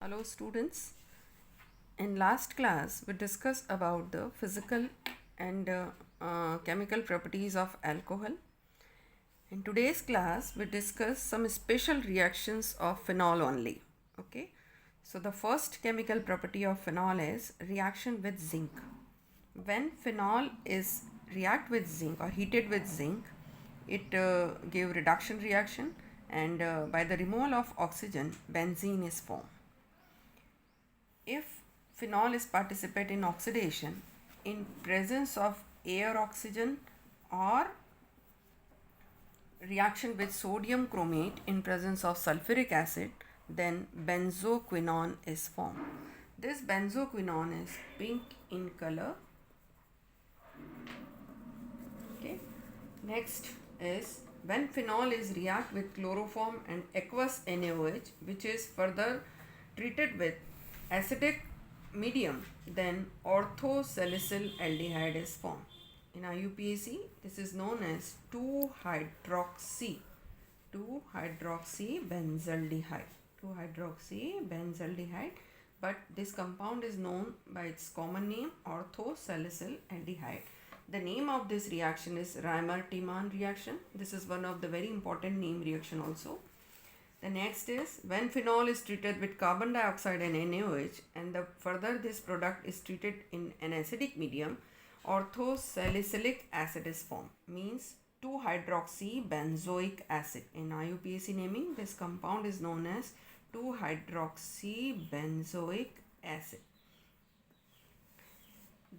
Hello students. In last class we discussed about the physical and chemical properties of alcohol. In today's class we discuss some special reactions of phenol only. Okay. So the first chemical property of phenol is reaction with zinc. When phenol is react with zinc or heated with zinc, it give reduction reaction, and by the removal of oxygen benzene is formed. If phenol is participate in oxidation in presence of air oxygen or reaction with sodium chromate in presence of sulfuric acid, then benzoquinone is formed. This benzoquinone is pink in color. Okay. Next is when phenol is react with chloroform and aqueous NaOH, which is further treated with acidic medium, then orthosalicyl aldehyde is formed. In IUPAC, this is known as 2-hydroxy benzaldehyde. But this compound is known by its common name orthosalicyl aldehyde. The name of this reaction is Reimer-Tiemann reaction. This is one of the very important name reaction also. The next is when phenol is treated with carbon dioxide and NaOH, and further this product is treated in an acidic medium, orthosalicylic acid is formed, means 2-hydroxy benzoic acid. In IUPAC naming, this compound is known as 2-hydroxy benzoic acid.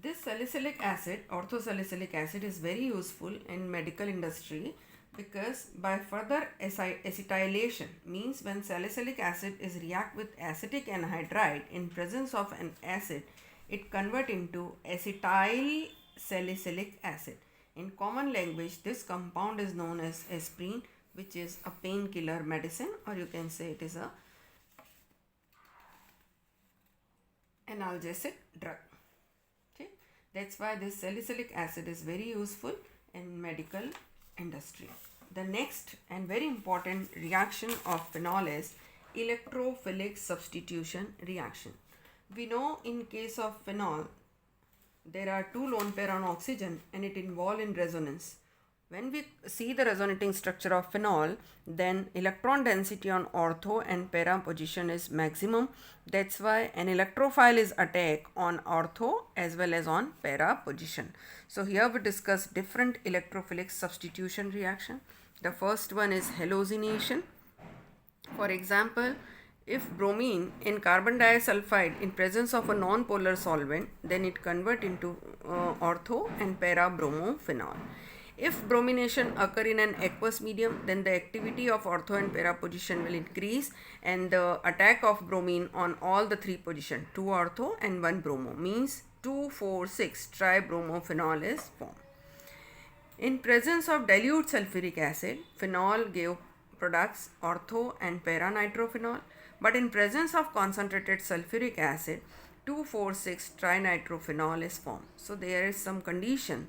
This salicylic acid, orthosalicylic acid, is very useful in medical industry because by further acetylation, means when salicylic acid is react with acetic anhydride in presence of an acid, it convert into acetyl salicylic acid. In common language, this compound is known as aspirin, which is a painkiller medicine, or you can say it is a analgesic drug. Okay, that's why this salicylic acid is very useful in medical industry. The next and very important reaction of phenol is electrophilic substitution reaction. We know in case of phenol there are two lone pair on oxygen and it involved in resonance. When we see the resonating structure of phenol, then electron density on ortho and para position is maximum. That's why an electrophile is attacked on ortho as well as on para position. So here we discuss different electrophilic substitution reaction. The first one is halogenation. For example, if bromine in carbon disulfide in presence of a non-polar solvent, then it convert into ortho and para bromophenol. If bromination occur in an aqueous medium, then the activity of ortho and para position will increase, and the attack of bromine on all the three positions, 2 ortho and 1 bromo, means 2,4,6 tribromophenol is formed. In presence of dilute sulfuric acid, phenol gave products ortho and para nitrophenol, but in presence of concentrated sulfuric acid, 2,4,6 trinitrophenol is formed. So there is some condition.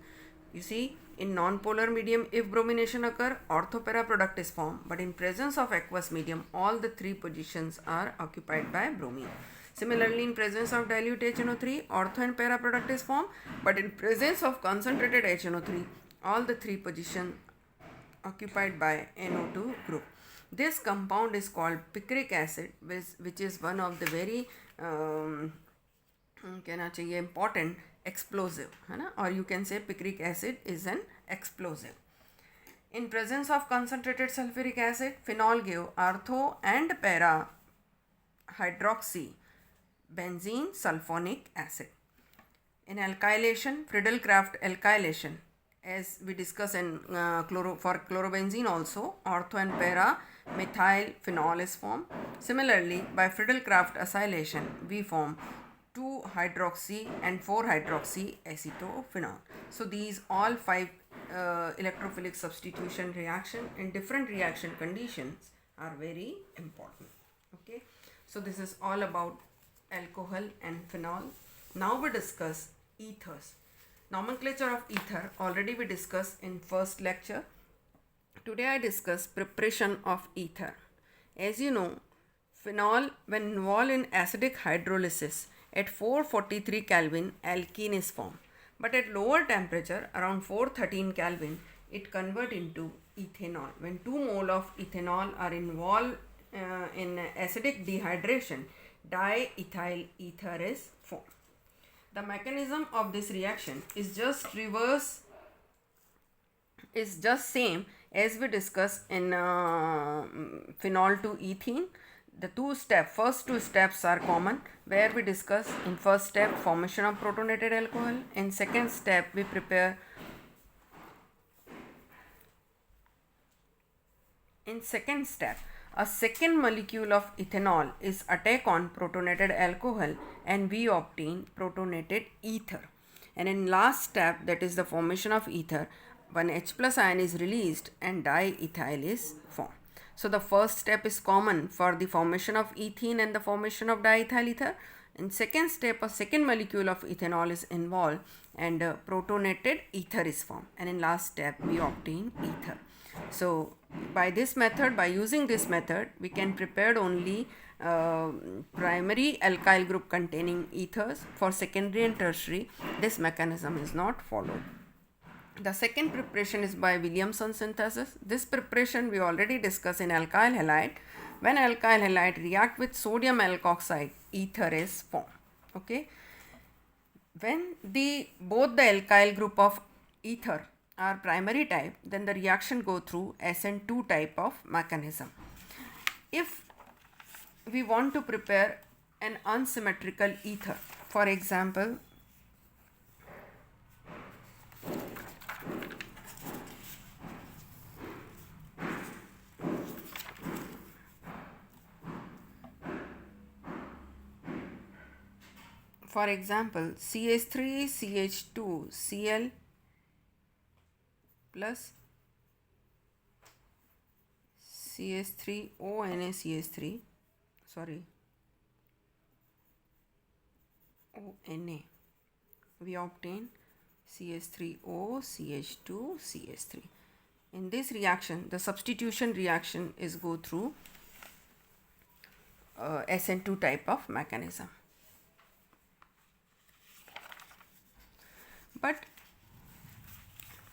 You see, in non-polar medium, if bromination occur, ortho-para product is formed, but in presence of aqueous medium, all the three positions are occupied by bromine. Similarly, in presence of dilute HNO3, ortho and para product is formed, but in presence of concentrated HNO3, all the three positions occupied by NO2 group. This compound is called picric acid, which is one of the very important explosive, or you can say picric acid is an explosive. In presence of concentrated sulfuric acid, phenol give ortho and para hydroxy benzene sulfonic acid. In alkylation, Friedel-Crafts alkylation, as we discuss in for chlorobenzene also, ortho and para methyl phenol is formed. Similarly, by Friedel-Crafts acylation, we form 2-hydroxy and 4-hydroxy acetophenol. So these all 5 electrophilic substitution reaction in different reaction conditions are very important. Okay, so this is all about alcohol and phenol. Now we discuss ethers. Nomenclature of ether already we discussed in first lecture. Today I discuss preparation of ether. As you know, Phenol, when involved in acidic hydrolysis at 443 Kelvin, alkene is formed. But at lower temperature, around 413 Kelvin, it converts into ethanol. When 2 mole of ethanol are involved in acidic dehydration, diethyl ether is formed. The mechanism of this reaction is just same as we discussed in phenol to ethene. The first two steps are common, where we discuss in first step formation of protonated alcohol. In second step we prepare a second molecule of ethanol is attack on protonated alcohol and we obtain protonated ether. And in last step, that is the formation of ether, one H plus ion is released and diethyl is formed. So the first step is common for the formation of ethene and the formation of diethyl ether. In second step, a second molecule of ethanol is involved and protonated ether is formed. And in last step, we obtain ether. So by using this method, we can prepare only primary alkyl group containing ethers. For secondary and tertiary, this mechanism is not followed. The second preparation is by Williamson synthesis. This preparation we already discussed in alkyl halide. When alkyl halide react with sodium alkoxide, ether is formed. Okay. When both the alkyl group of ether are primary type, then the reaction go through SN2 type of mechanism. If we want to prepare an unsymmetrical ether, for example, CH3 CH2 Cl plus CH3O NaCH3 ONA, we obtain CH3O CH2 CH3. In this reaction, the substitution reaction is go through SN2 type of mechanism. But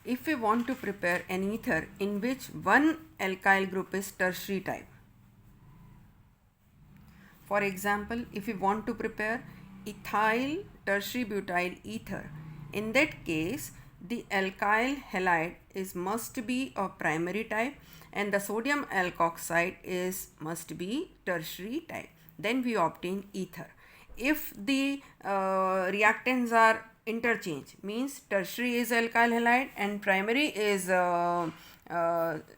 if we want to prepare an ether in which one alkyl group is tertiary type, for example, if we want to prepare ethyl tertiary butyl ether, in that case the alkyl halide must be of primary type and the sodium alkoxide must be tertiary type. Then we obtain ether. If the reactants are interchange, means tertiary is alkyl halide and primary is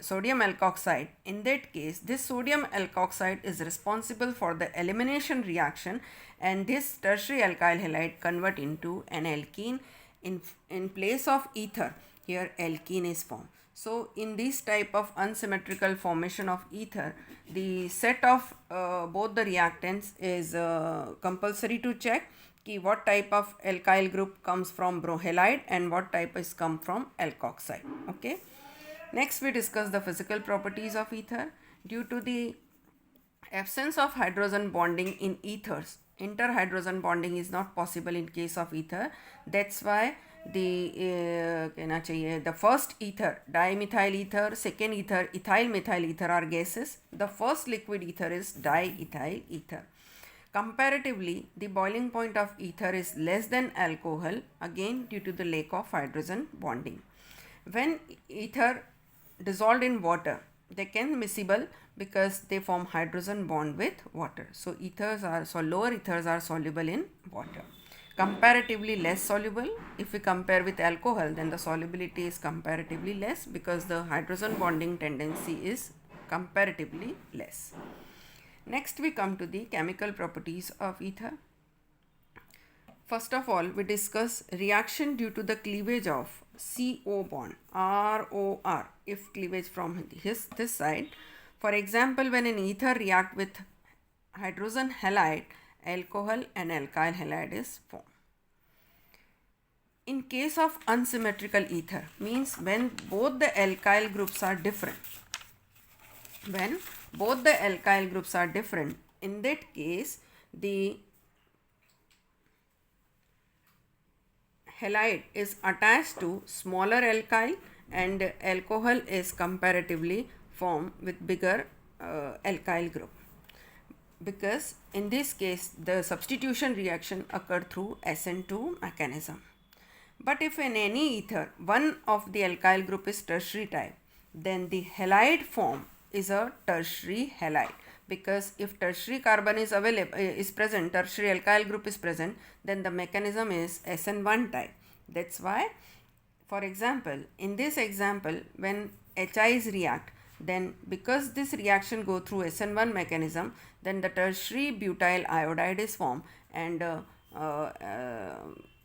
sodium alkoxide, in that case this sodium alkoxide is responsible for the elimination reaction and this tertiary alkyl halide convert into an alkene. In place of ether, here alkene is formed. So in this type of unsymmetrical formation of ether, the set of both the reactants is compulsory to check what type of alkyl group comes from halide and what type is come from alkoxide. Okay. Next we discuss the physical properties of ether. Due to the absence of hydrogen bonding in ethers, interhydrogen bonding is not possible in case of ether. That's why the first ether, dimethyl ether, second ether, ethyl methyl ether are gases. The first liquid ether is diethyl ether. Comparatively, the boiling point of ether is less than alcohol, again due to the lack of hydrogen bonding. When ether dissolved in water, they can miscible because they form hydrogen bond with water. So lower ethers are soluble in water. Comparatively less soluble. If we compare with alcohol, then the solubility is comparatively less because the hydrogen bonding tendency is comparatively less. Next we come to the chemical properties of ether. First of all, we discuss reaction due to the cleavage of CO bond, ROR, if cleavage from this side. For example, when an ether react with hydrogen halide, alcohol and alkyl halide is formed. In case of unsymmetrical ether, means when both the alkyl groups are different, in that case, the halide is attached to smaller alkyl and alcohol is comparatively formed with bigger alkyl group, because in this case the substitution reaction occurred through SN2 mechanism. But if in any ether one of the alkyl group is tertiary type, then the halide form is a tertiary halide, because if tertiary carbon is available is present, tertiary alkyl group is present, then the mechanism is SN1 type. That's why, for example, in this example, when HIs react, then because this reaction go through SN1 mechanism, then the tertiary butyl iodide is formed and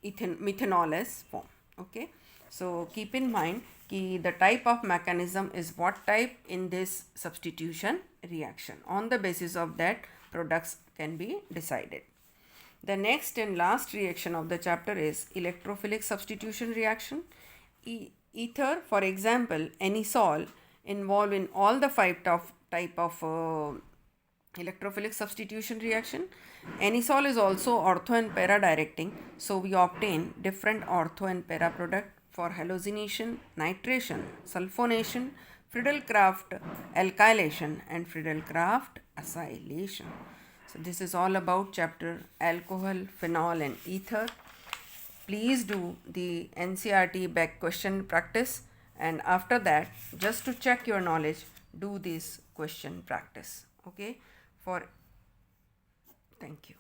methanol is formed. Okay, so keep in mind ki the type of mechanism is what type in this substitution reaction. On the basis of that, products can be decided. The next and last reaction of the chapter is electrophilic substitution reaction. Ether, for example, any sol involved in all the type of electrophilic substitution reaction. Anisole is also ortho and para directing, so we obtain different ortho and para product for halogenation, nitration, sulfonation, Friedel-Crafts alkylation and Friedel-Crafts acylation. So this is all about chapter alcohol, phenol and ether. Please do the NCERT back question practice, and after that, just to check your knowledge, do this question practice. Okay, thank you.